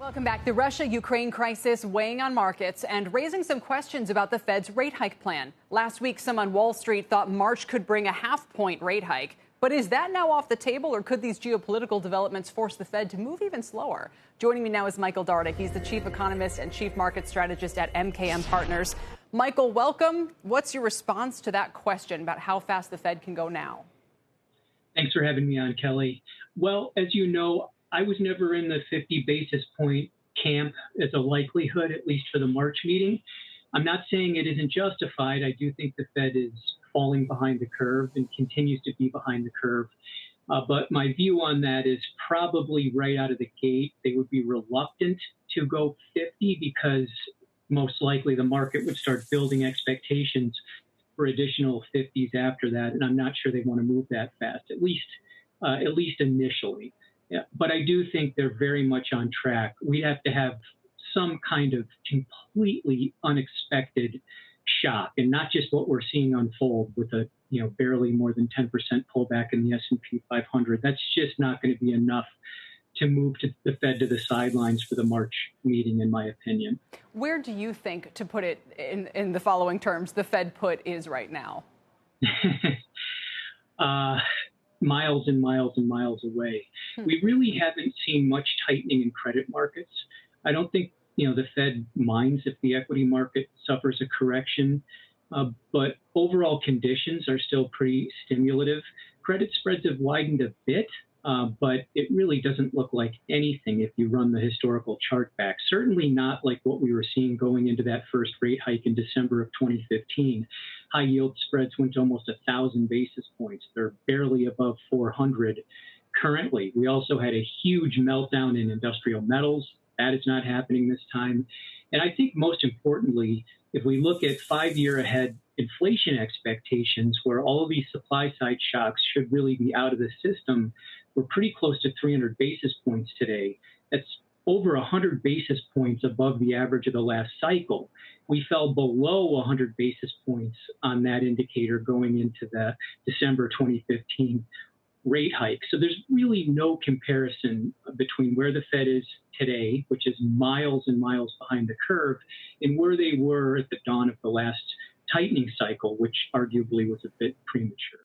Welcome back. The Russia-Ukraine crisis weighing on markets and raising some questions about the Fed's rate hike plan. Last week, some on Wall Street thought March could bring a half-point rate hike. But is that now off the table, or could these geopolitical developments force the Fed to move even slower? Joining me now is Michael Darda. He's the chief economist and chief market strategist at MKM Partners. Michael, welcome. What's your response to that question about how fast the Fed can go now? Thanks for having me on, Kelly. Well, as you know, I was never in the 50 basis point camp as a likelihood, at least for the March meeting. I'm not saying it isn't justified. I do think the Fed is falling behind the curve and continues to be behind the curve. But my view on that is probably right out of the gate, they would be reluctant to go 50 because most likely the market would start building expectations for additional 50s after that. And I'm not sure they want to move that fast, at least initially. Yeah, but I do think they're very much on track. We'd have to have some kind of completely unexpected shock, and not just what we're seeing unfold with a barely more than 10% pullback in the S&P 500. That's just not going to be enough to move the Fed to the sidelines for the March meeting, in my opinion. Where do you think, to put it in the following terms, the Fed put is right now? Miles and miles and miles away. We really haven't seen much tightening in credit markets. I don't think the Fed minds if the equity market suffers a correction, but overall conditions are still pretty stimulative. Credit spreads have widened a bit, but it really doesn't look like anything if you run the historical chart back. Certainly not like what we were seeing going into that first rate hike in December of 2015. High yield spreads went to almost 1,000 basis points. They're barely above 400 currently. We also had a huge meltdown in industrial metals. That is not happening this time. And I think most importantly, if we look at 5-year ahead inflation expectations, where all of these supply side shocks should really be out of the system, we're pretty close to 300 basis points today. That's over 100 basis points above the average of the last cycle. We fell below 100 basis points on that indicator going into the December 2015 rate hike. So there's really no comparison between where the Fed is today, which is miles and miles behind the curve, and where they were at the dawn of the last tightening cycle, which arguably was a bit premature.